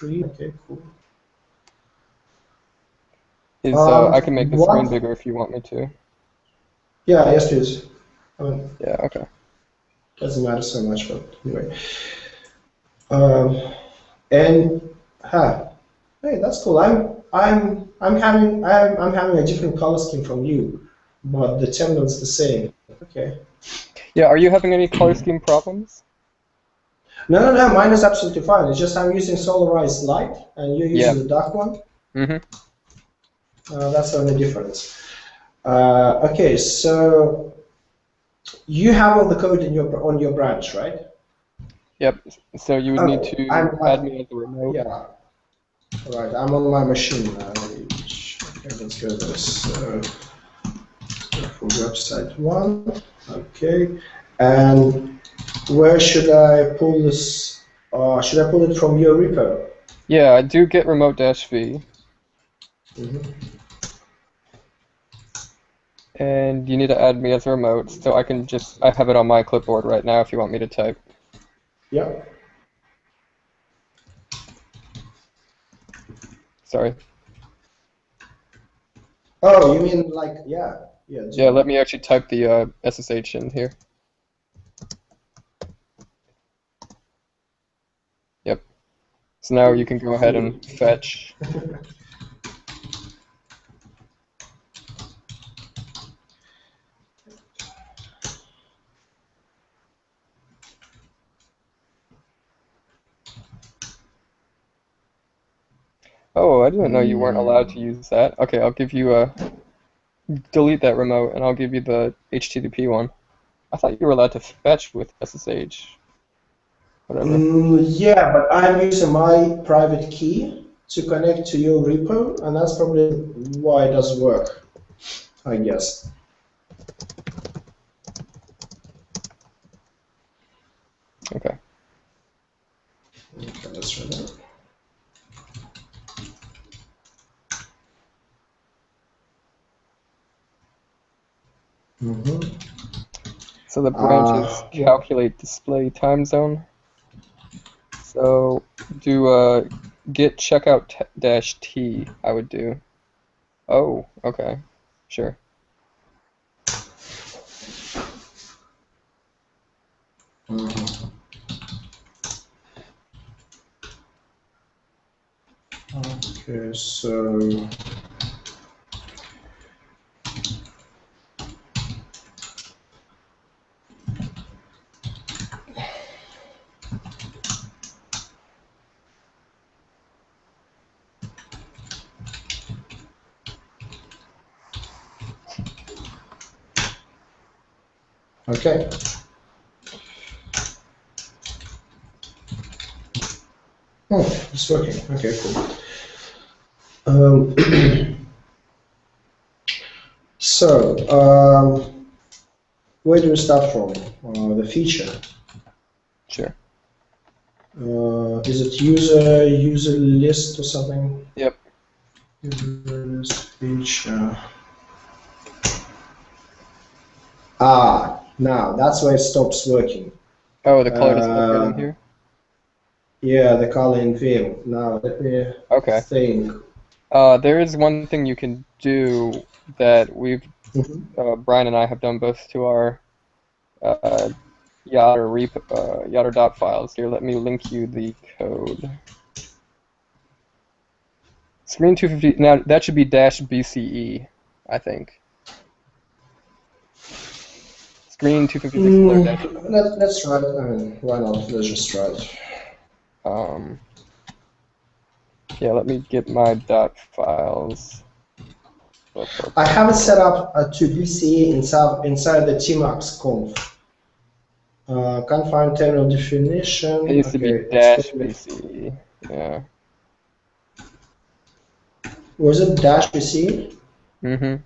Okay, cool. I can make the screen What? bigger if you want me to. Yeah, yes, please. I mean, Yeah, okay. doesn't matter so much, but anyway. Um, and hey, that's cool. I'm having a different color scheme from you, but the terminal's the same. Okay. Yeah, are you having any color scheme problems? No. Mine is absolutely fine. It's just I'm using solarized light, and you're Yeah. using the dark one. Mm-hmm. That's the only difference. Okay, so you have all the code in your on your branch, right? Yep. So you would need Okay. to add me as a remote. Yeah. All right. I'm on my machine now. Okay, let's go this. For website one. Okay. And where should I pull this? Should I pull it from your repo? Yeah, I do get remote dash V. Mm-hmm. And you need to add me as a remote, so I have it on my clipboard right now if you want me to type. Yeah. Sorry. Oh, you mean like yeah, Yeah, do. let me actually type the SSH in here. Yep. So now you can go ahead Cool. and fetch. Oh, I didn't know you weren't allowed to use that. Okay, I'll give you delete that remote and I'll give you the HTTP one. I thought you were allowed to fetch with SSH. Whatever. Yeah, but I'm using my private key to connect to your repo, and that's probably why it doesn't work, I guess. Okay. Okay, let's try that. Mm-hmm. So the branches Yeah. calculate display time zone. So do git checkout dash T, I would do. Oh, okay. Sure. Mhm. Okay, so okay. Oh, it's working. Okay, cool. Um, so, where do we start from? The feature. Sure. Is it user list or something? Yep. User list feature. Now that's where it stops working. Oh, the color doesn't look good in Uh, here? yeah, the color in view. Now let me Okay. think. There is one thing you can do that Mhm. Brian and I have done both to our uh, Yatter dot files. Here, let me link you the code. Screen 250, now that should be dash BCE, I think. Screen 256 color dash. Let's try it. I mean, why not? Let's just try it. Um, yeah, let me get my dot files. I have it set up to BCE inside the tmax conf. Can't find terminal It definition. used to be Okay, it's dash probably BCE. Yeah. was it dash BCE? Mm-hmm.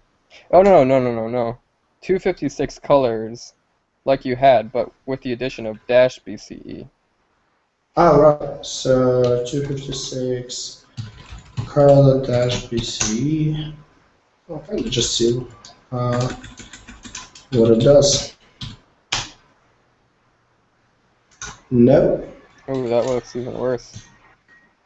Oh no. 256 colors like you had, but with the addition of dash BCE. Right. So 256 color dash BCE. Okay, let's just see uh, what it does. No. Oh, that looks even worse.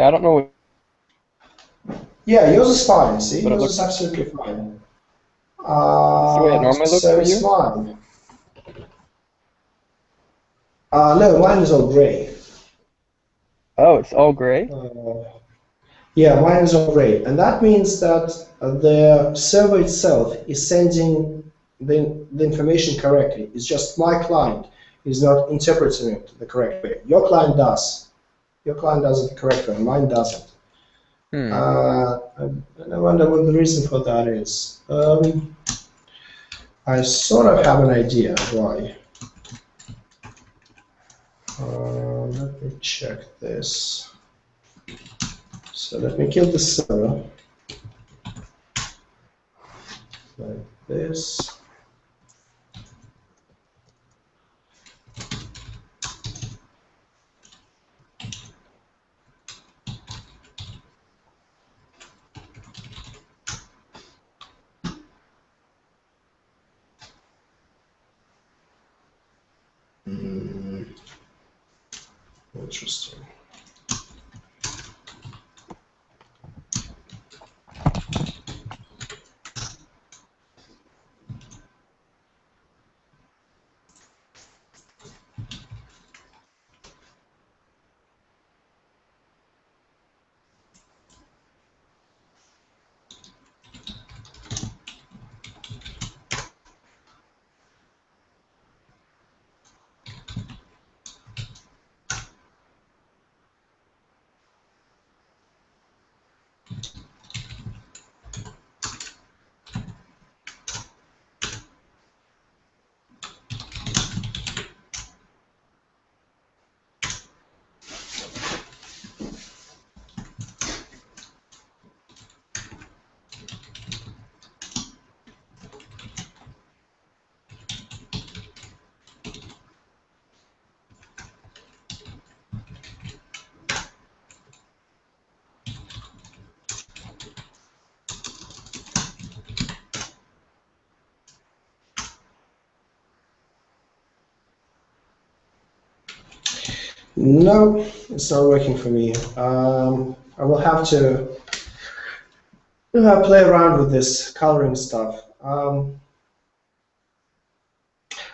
Yeah, I don't know Yeah, yours is fine. See, what it yours looks is like. absolutely fine. It's the way it normally looks So for it's you? mine. No, mine is all gray. Oh, it's all gray? Uh, yeah, mine is all gray, and that means that the server itself is sending the information correctly. It's just my client is not interpreting it the correct way. Your client does. Your client does it the correct way. Mine doesn't. Hmm. And I wonder what the reason for that is. I sort of have an idea why. Let me check this. So let me kill the server like this. Hmm, interesting. No, it's not working for me. I will have to play around with this coloring stuff.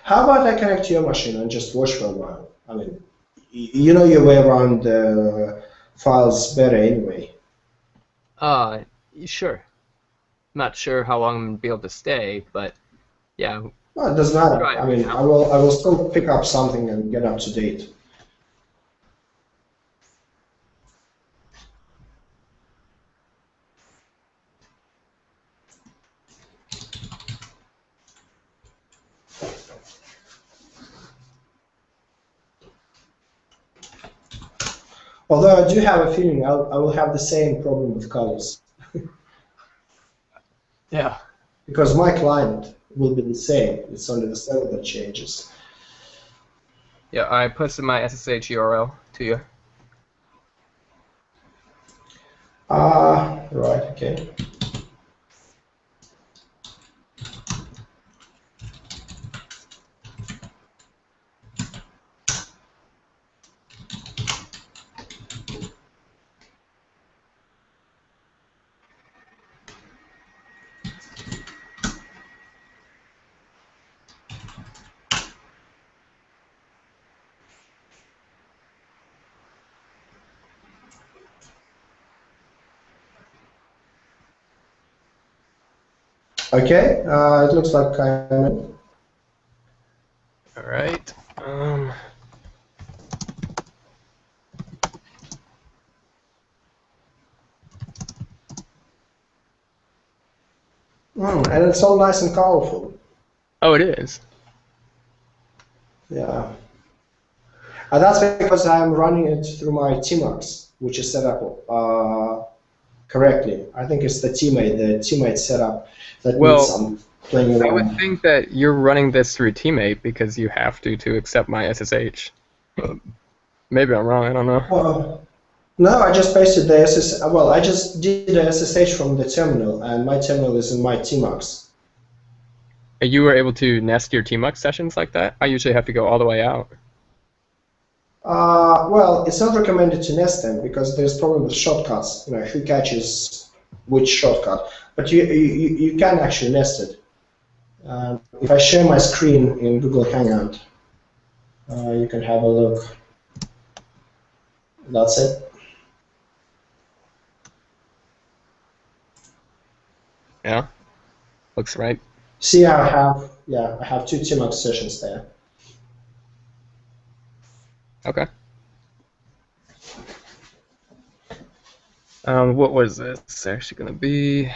How about I connect to your machine and just watch for a while? I mean, you know your way around the files better anyway. Uh, sure. Not sure how long I'm gonna be able to stay, but yeah, Well, it doesn't matter. try it I right mean, now. I will still pick up something and get up to date. Although I do have a feeling I will have the same problem with colors Yeah. because my client will be the same. It's only the server that changes. Yeah, I posted my SSH URL to you. Right, okay. Okay, it looks like I'm in. All right. And it's all nice and colorful. Oh, it is. Yeah. And that's because I'm running it through my tmux, which is set up correctly. I think it's the teammate setup that needs Well, some playing I would around. think that you're running this through Teammate because you have to accept my SSH. Maybe I'm wrong. I don't know. Well, no, I just pasted the SSH. Well, I just did the SSH from the terminal, and my terminal is in my tmux. You were able to nest your Tmux sessions like that? I usually have to go all the way out. Well, it's not recommended to nest them because there's problem with shortcuts. You know, who catches which shortcut? But you can actually nest it. If I share my screen in Google Hangout, you can have a look. That's it. Yeah, looks right. See, I have two TMUX sessions there. Okay. What was this actually going to be?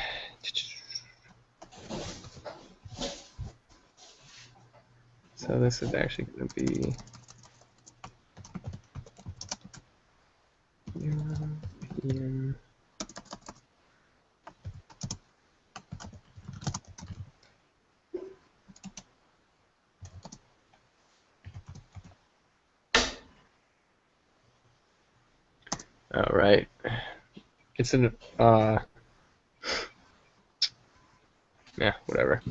So this is actually going to be European. All right. It's an yeah, whatever.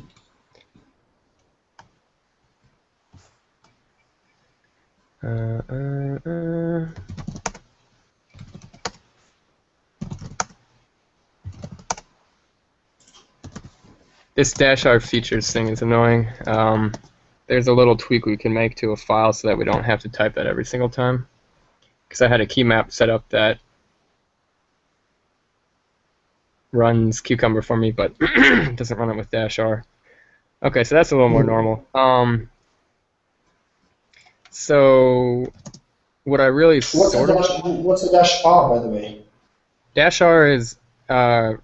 This -r features thing is annoying. There's a little tweak we can make to a file so that we don't have to type that every single time. Because I had a key map set up that runs Cucumber for me, but doesn't run it with -r. Okay, so that's a little more normal. So what I really What's a dash R, by the way? -r is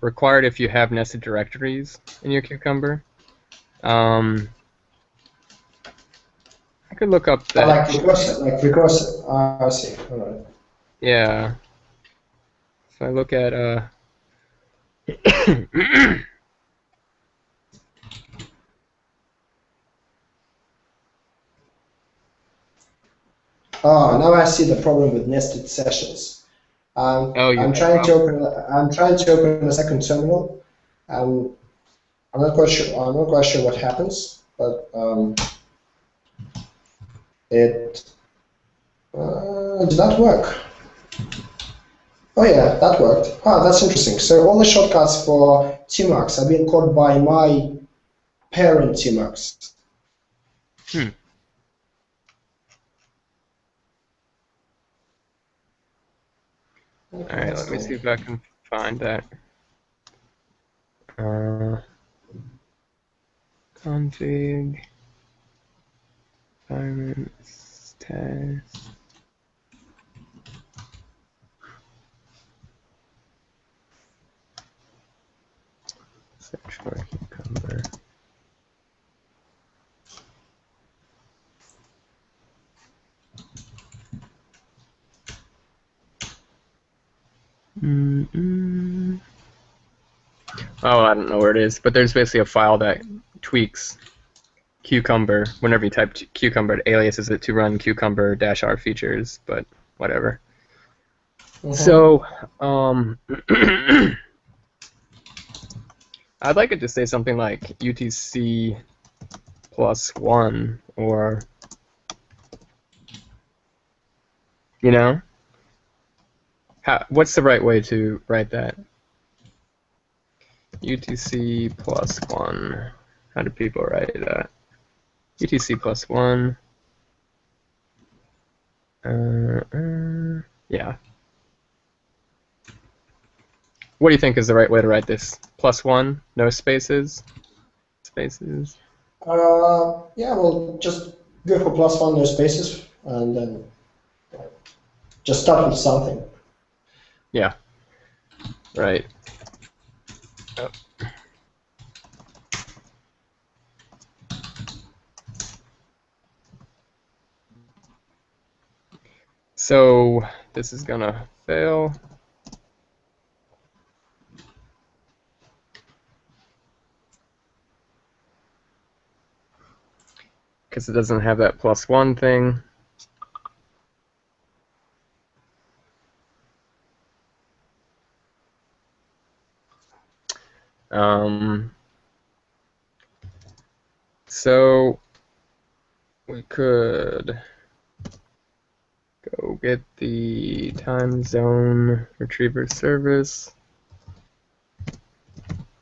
required if you have nested directories in your Cucumber. I could look up that. Like recursive. I see. All right. Yeah. If I look at now I see the problem with nested sessions. I'm trying to open a second terminal. I'm not quite sure. I'm not quite sure what happens, but it did that work? Oh yeah, that worked. Ah, that's interesting. So all the shortcuts for TMUX are being called by my parent TMUX. Alright, let me see if I can find that. Config, environments, test. Search for Cucumber. Oh, I don't know where it is, but there's basically a file that tweaks Cucumber. Whenever you type Cucumber, it aliases it to run Cucumber -r features, but whatever. So, I'd like it to say something like UTC +1, or, you know? What's the right way to write that? UTC +1. How do people write that? UTC +1. Yeah. What do you think is the right way to write this? +1, no spaces? Spaces? Yeah, well, just go for +1, no spaces, and then just start with something. Yeah. Right. Oh. So this is gonna fail. Because it doesn't have that +1 thing. So we could go get the time zone retriever service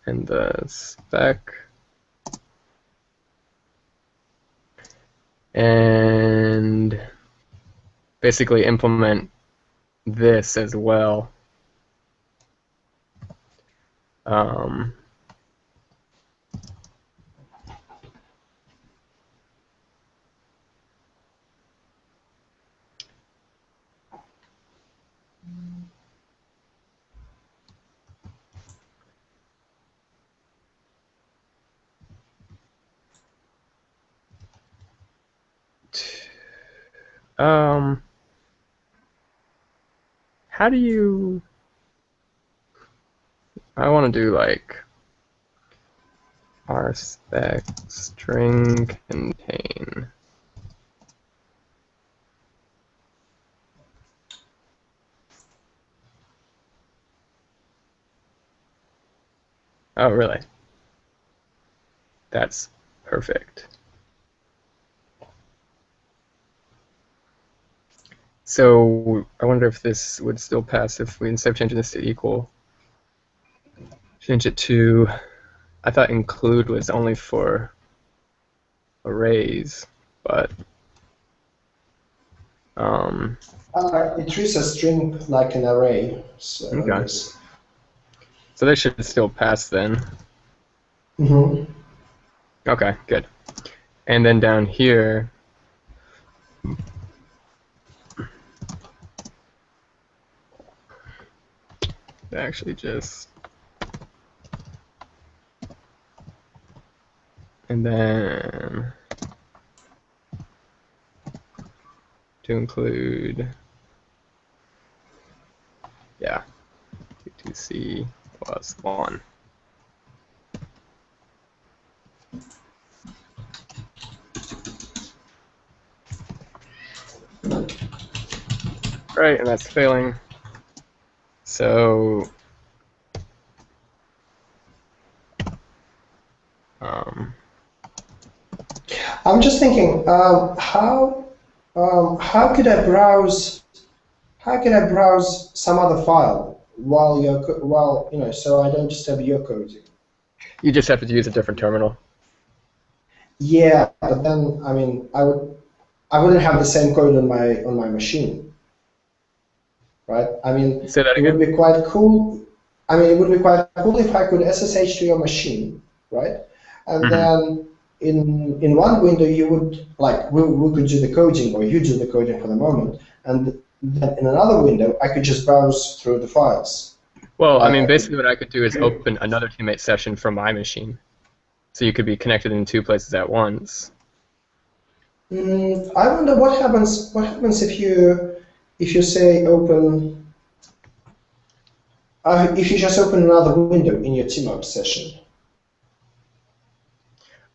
and the spec. And basically implement this as well. How do you... I want to do like rspec string contain. Oh, really? That's perfect. So I wonder if this would still pass if we, instead of changing this to equal, change it to, I thought include was only for arrays, but it treats a string like an array. So okay. So they should still pass then. Mm-hmm. Okay, good. And then down here, actually just, and then to include, yeah, Q2C plus 1. Right, and that's failing. So I'm just thinking, how could I browse? How can I browse some other file while so I don't disturb your coding? you just have to use a different terminal. Yeah, but then I mean, I wouldn't have the same code on my machine, right? I mean, Say that it again. would be quite cool. I mean, it would be quite cool if I could SSH to your machine, right? And then in one window you would we could do the coding, or you do the coding for the moment, and then in another window I could just browse through the files. Well, I mean, basically what I could do is open another teammate session from my machine, so you could be connected in 2 places at once. I wonder what happens. What happens if you say open? If you just open another window in your team-up session.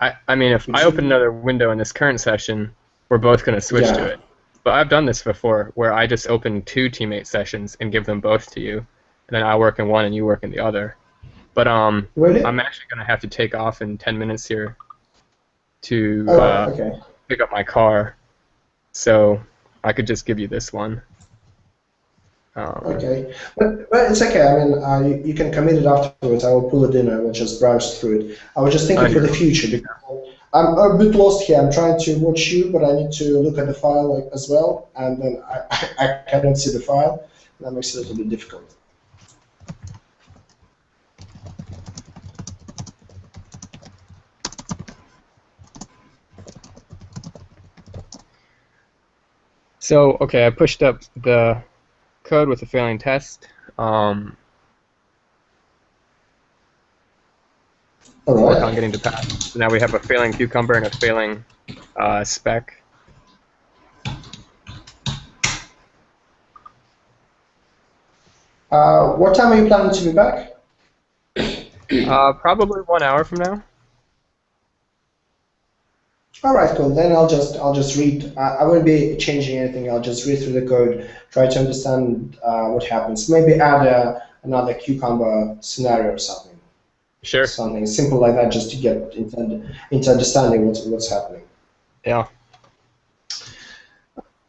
I mean, if I open another window in this current session, we're both going to switch to it. But I've done this before, where I just open 2 teammate sessions and give them both to you, and then I work in one and you work in the other. But Really? I'm actually going to have to take off in 10 minutes here to okay. pick up my car, so I could just give you this one. Okay, but it's okay. I mean, you can commit it afterwards. I will pull it in. I will just browse through it. I was just thinking for the future, because I'm a bit lost here. I'm trying to watch you, but I need to look at the file as well, and then I cannot see the file. That makes it a little bit difficult. So, okay, I pushed up the code with a failing test. All Work right. on getting to pass. So now we have a failing cucumber and a failing spec. What time are you planning to be back? Probably 1 hour from now. All right, cool. Then I'll just read. I won't be changing anything. I'll just read through the code, try to understand what happens. Maybe add another cucumber scenario or something. Sure. Something simple like that, just to get into understanding what's happening. Yeah.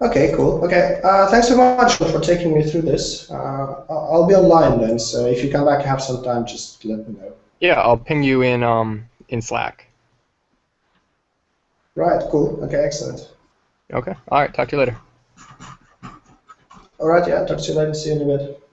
Okay, cool. Okay, thanks so much for taking me through this. I'll be online then, so if you come back and have some time, just let me know. Yeah, I'll ping you in Slack. Right, cool. Okay, excellent. Okay. All right. Talk to you later. All right, yeah, talk to you later. See you in a bit.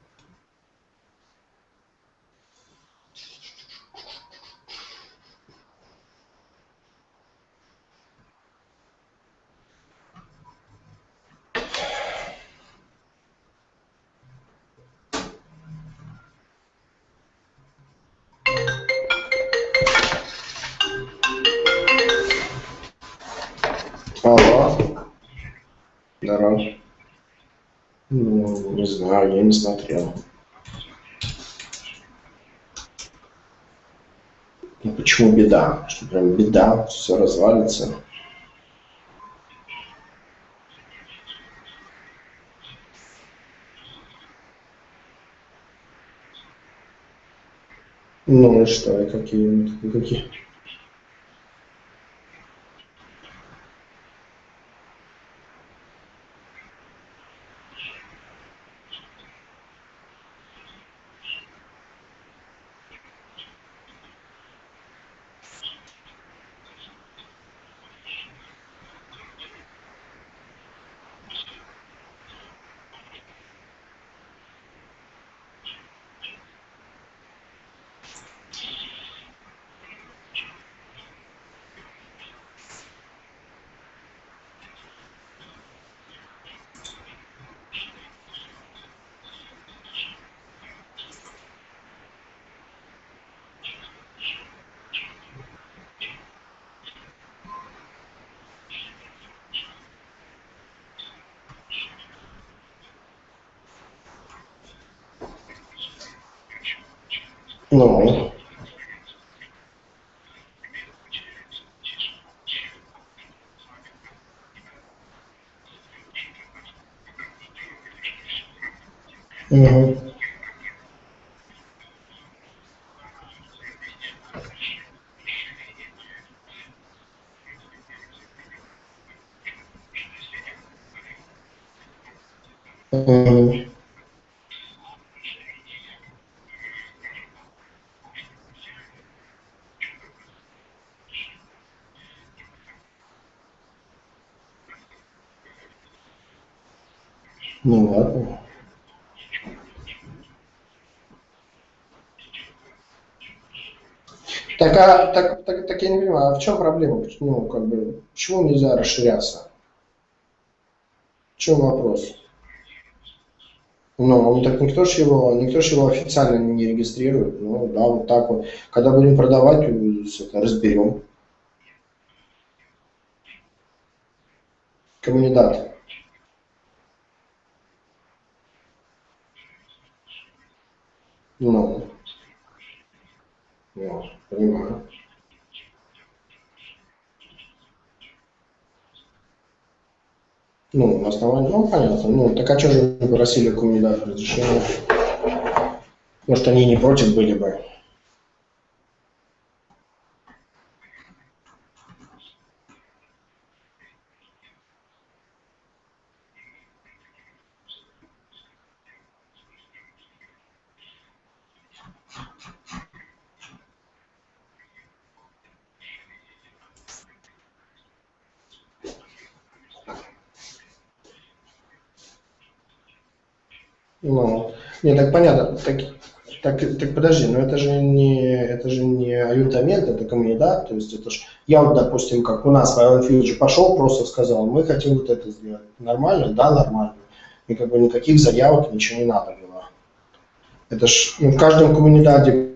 Алло. Здорово. Ну, не знаю, я не смотрел. Ну, почему беда? Что прям беда, все развалится. Ну и что, и какие? Ну, угу. Угу. Ну ладно. Так я не понимаю, а в чем проблема? Ну, как бы, почему нельзя расширяться? В чем вопрос? Ну, так никто ж его официально не регистрирует. Ну, да, вот так вот. Когда будем продавать, это разберем. Коммунидат. Ну, понимаю. Ну, на основании, ну, понятно. Ну, так а что же вы просили коммунидат разрешения? Может, они не против были бы? Ну, не, так понятно. Так подожди, но это же не аютамент, это коммунидат, то есть это ж, я вот, допустим, как у нас в Island Village пошел, просто сказал, мы хотим вот это сделать. Нормально? Да, нормально. И как бы никаких заявок, ничего не надо было. Это ж, ну, в каждом коммунидате